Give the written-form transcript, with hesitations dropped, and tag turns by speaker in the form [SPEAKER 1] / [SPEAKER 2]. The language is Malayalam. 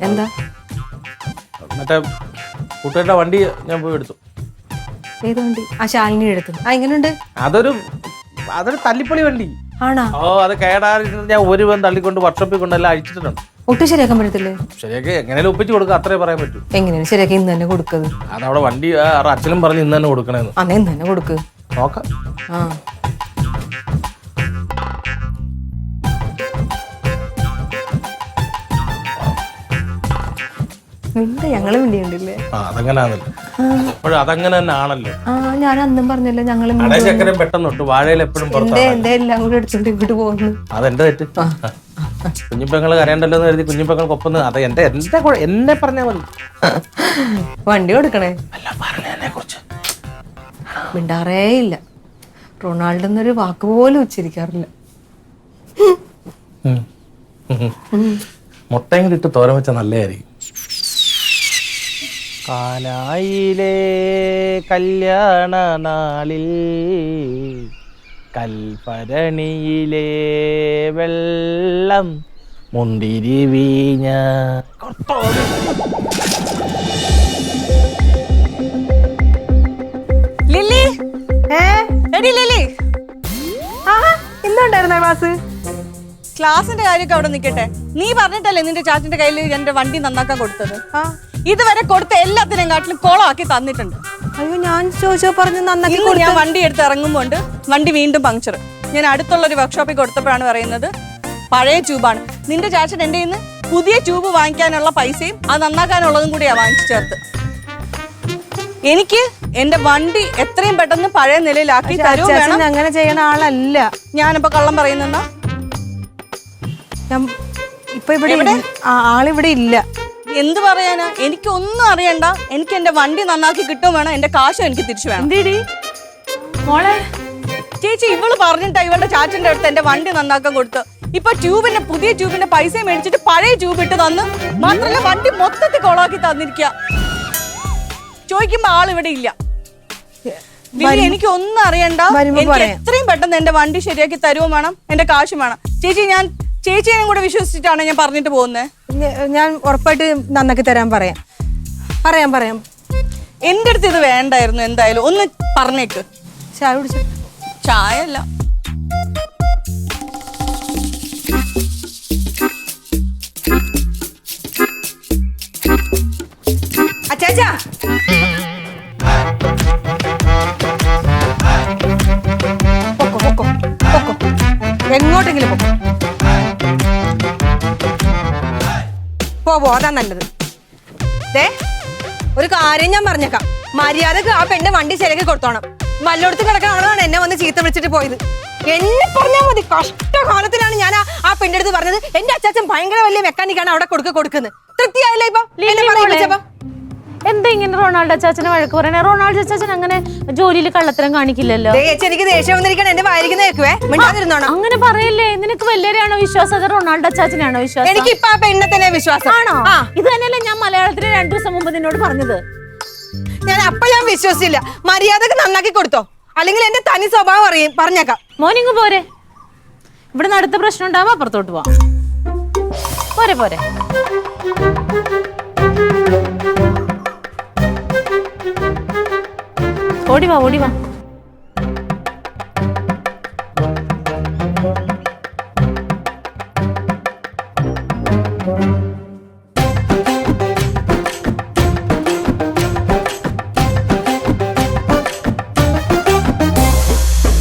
[SPEAKER 1] എന്താ
[SPEAKER 2] മറ്റേ കൂട്ടുകാരുടെ വണ്ടി ഞാൻ പോയി എടുത്തു.
[SPEAKER 1] ഏത് വണ്ടി? ആ ശാലിനി എടുത്തു. ആ എങ്ങനെയുണ്ട്?
[SPEAKER 2] അതൊരു തല്ലിപ്പൊളി വണ്ടി
[SPEAKER 1] ആണോ?
[SPEAKER 2] ഓ അത് കേടാറിട്ട് ഞാൻ ഒരു വൻ തള്ളിക്കൊണ്ട് വർക്ക്ഷോപ്പിൽ കൊണ്ടെല്ലാം അഴിച്ചിട്ടുണ്ട്.
[SPEAKER 1] ഒട്ടും ശരിയാക്കാൻ പറ്റത്തില്ലേ?
[SPEAKER 2] ശരിയാക്കി എങ്ങനെയാലും ഒപ്പിച്ച് കൊടുക്കുക, അത്രേ പറയാൻ പറ്റൂ.
[SPEAKER 1] എങ്ങനെയാണ് ശരിയാക്കി? ഇന്ന് തന്നെ കൊടുക്കത്.
[SPEAKER 2] അതവിടെ വണ്ടി അച്ഛനും പറഞ്ഞ് ഇന്ന് തന്നെ കൊടുക്കണേന്ന്.
[SPEAKER 1] അന്നേ ഇന്ന് തന്നെ കൊടുക്ക്.
[SPEAKER 2] നോക്കാം.
[SPEAKER 1] ആ ഞങ്ങള് വേണ്ടിയുണ്ടല്ലേ?
[SPEAKER 2] അതങ്ങനാണല്ലോ, അതങ്ങനെ തന്നെ ആണല്ലോ.
[SPEAKER 1] ഞാൻ അന്നും പറഞ്ഞല്ലോ ഞങ്ങള്
[SPEAKER 2] ചക്കരം പെട്ടെന്ന് തൊട്ട് വാഴയിൽ എപ്പോഴും
[SPEAKER 1] എന്റെ എല്ലാം കൂടെ എടുത്തോണ്ട് ഇങ്ങോട്ട് പോകുന്നു.
[SPEAKER 2] അതെന്റെ തെറ്റ്. കുഞ്ഞിപ്പങ്ങൾ കരയണ്ടല്ലോ എന്ന് കരുതി കുഞ്ഞിപ്പങ്ങൾക്കൊപ്പം അത് എന്നെ പറഞ്ഞാൽ മതി.
[SPEAKER 1] വണ്ടി കൊടുക്കണേ
[SPEAKER 2] അല്ല പറഞ്ഞതിനെ കുറിച്ച്
[SPEAKER 1] മിണ്ടാറേ ഇല്ല. റൊണാൾഡോ എന്നൊരു വാക്ക് പോലും ഉച്ചരിക്കാറില്ല.
[SPEAKER 2] മുട്ടയും ഇട്ട് തോരൻ വെച്ച നല്ലതായിരിക്കും. കാനായിലെ കല്യാണ നാളിൽ കൽപ്പരണിയിലെ വെള്ളം മുന്തിരി വീഞ്ഞ.
[SPEAKER 1] ലില്ലി എടി ലില്ലി, ഇന്നുണ്ടായിരുന്ന ക്ലാസ്?
[SPEAKER 3] ക്ലാസിന്റെ കാര്യമൊക്കെ അവിടെ നിൽക്കട്ടെ. നീ പറഞ്ഞിട്ടല്ലേ നിന്റെ ചാച്ചന്റെ കയ്യിൽ എന്റെ വണ്ടി നന്നാക്കാൻ കൊടുത്തത്? ഇതുവരെ കൊടുത്ത എല്ലാത്തിനും കാട്ടിലും കോളമാക്കി തന്നിട്ടുണ്ട്.
[SPEAKER 1] അയ്യോ ഞാൻ ചോദിച്ചോ പറഞ്ഞു നന്നാക്കി.
[SPEAKER 3] ഞാൻ വണ്ടി എടുത്ത് ഇറങ്ങുമ്പോണ്ട് വണ്ടി വീണ്ടും പങ്ക്ചർ. ഞാൻ അടുത്തുള്ളൊരു വർക്ക്ഷോപ്പിൽ കൊടുത്തപ്പോഴാണ് പറയുന്നത് പഴയ ട്യൂബാണ്. നിന്റെ ചാച്ചൻ എന്റെ നിന്ന് പുതിയ ട്യൂബ് വാങ്ങിക്കാനുള്ള പൈസയും അത് നന്നാക്കാനുള്ളതും കൂടിയാ വാങ്ങിച്ചു ചേർത്ത്. എനിക്ക് എന്റെ വണ്ടി എത്രയും പെട്ടെന്ന് പഴയ നിലയിലാക്കി തരുമോ?
[SPEAKER 1] അങ്ങനെ ചെയ്യണ ആളല്ല
[SPEAKER 3] ഞാനിപ്പോ കള്ളം പറയുന്ന.
[SPEAKER 1] ഇപ്പൊ ഇവിടെ ആളിവിടെ ഇല്ല.
[SPEAKER 3] എന്ത് പറയാനാ? എനിക്ക് ഒന്നും അറിയണ്ട. എനിക്ക് എന്റെ വണ്ടി നന്നാക്കി കിട്ടും വേണം, എന്റെ കാശും എനിക്ക് തിരിച്ചു വേണം.
[SPEAKER 1] മോളെ
[SPEAKER 3] ചേച്ചി ഇവള് പറഞ്ഞിട്ടാ ഇവളുടെ ചാച്ചന്റെ അടുത്ത് എന്റെ വണ്ടി നന്നാക്കാൻ കൊടുത്തു. ഇപ്പൊ പുതിയ ട്യൂബിന്റെ പൈസ മേടിച്ചിട്ട് പഴയ ട്യൂബ് ഇട്ട് തന്ന്. മാത്രല്ല വണ്ടി മൊത്തത്തിൽ കൊളാക്കി തന്നിരിക്കുക. ചോദിക്കുമ്പോ ആളിവിടെ ഇല്ല. എനിക്ക് ഒന്നും അറിയണ്ട. എനിക്ക് എത്രയും പെട്ടെന്ന് എന്റെ വണ്ടി ശരിയാക്കി തരുവും വേണം, എന്റെ കാശും വേണം. ചേച്ചി ഞാൻ ചേച്ചിയെയും കൂടെ വിശ്വസിച്ചിട്ടാണ് ഞാൻ പറഞ്ഞിട്ട് പോകുന്നത്.
[SPEAKER 1] ഞാൻ ഉറപ്പായിട്ട് നന്നാക്കി തരാൻ പറയാം.
[SPEAKER 3] എന്റെ അടുത്ത് ഇത് വേണ്ടായിരുന്നു. എന്തായാലും ഒന്ന് പറഞ്ഞേക്ക്.
[SPEAKER 1] ചായ കുടിച്ചു?
[SPEAKER 3] ചായ അല്ല,
[SPEAKER 1] അച്ചാച്ചാ എങ്ങോട്ടെങ്കിലും പോ. അതാ നല്ലത്. ഒരു കാര്യം ഞാൻ പറഞ്ഞേക്കാം. മര്യാദക്ക് ആ പെണ്ണ് വണ്ടി ശരിയാക്കി കൊടുത്തോണം. വല്ലോടത്ത് കിടക്കുന്ന ആളാണ് എന്നെ വന്ന് ചീത്ത വിളിച്ചിട്ട് പോയത്. എന്നെ പറഞ്ഞാൽ മതി. കഷ്ടകാലത്തിലാണ് ഞാൻ ആ പെണ്ണിന്റെ അടുത്ത് പറഞ്ഞത് എന്റെ അച്ചാച്ചൻ ഭയങ്കര വലിയ മെക്കാനിക്കാണ് അവിടെ കൊടുക്കുന്നത്. തൃപ്തിയായില്ലേ? ഇപ്പം
[SPEAKER 4] എന്താ ഇങ്ങനെ റൊണാൾഡോ അച്ചാച്ചനെ വഴക്ക് പറയണേ? റൊണാൾഡോ അച്ചാച്ചൻ അങ്ങനെ ജോലിയിൽ കള്ളത്തരം കാണിക്കില്ലല്ലോ.
[SPEAKER 1] എനിക്ക് ദേഷ്യം വന്നിരിക്കണം. എന്റെ വായിരിക്കുന്ന കേൾക്കുവേ, മിണ്ടാതിരുന്നോണം.
[SPEAKER 4] അങ്ങനെ പറയല്ലേ. നിനക്ക് വല്യരെയാണോ വിശ്വാസം, അത് റൊണാൾഡോ അച്ചാച്ചനാണോ വിശ്വാസം?
[SPEAKER 1] എനിക്ക് ഇപ്പൊ ആ പെണ്ണെ തന്നെ വിശ്വാസം.
[SPEAKER 4] ആണോ? ഇത് തന്നെയല്ലേ ഞാൻ മലയാളത്തിന് 2 ദിവസം മുമ്പ് നിന്നോട് പറഞ്ഞത്.
[SPEAKER 1] ഞാൻ വിശ്വസിച്ചില്ല. മര്യാദക്ക് നന്നാക്കി കൊടുത്തോ, അല്ലെങ്കിൽ എന്റെ തനി സ്വഭാവം പറഞ്ഞേക്കാം.
[SPEAKER 4] മോനിങ് പോരെ. ഇവിടെ അടുത്ത പ്രശ്നം ഉണ്ടാവുമ്പോ അപ്പുറത്തോട്ട് പോവാം. പോരെ ഓടിവാ.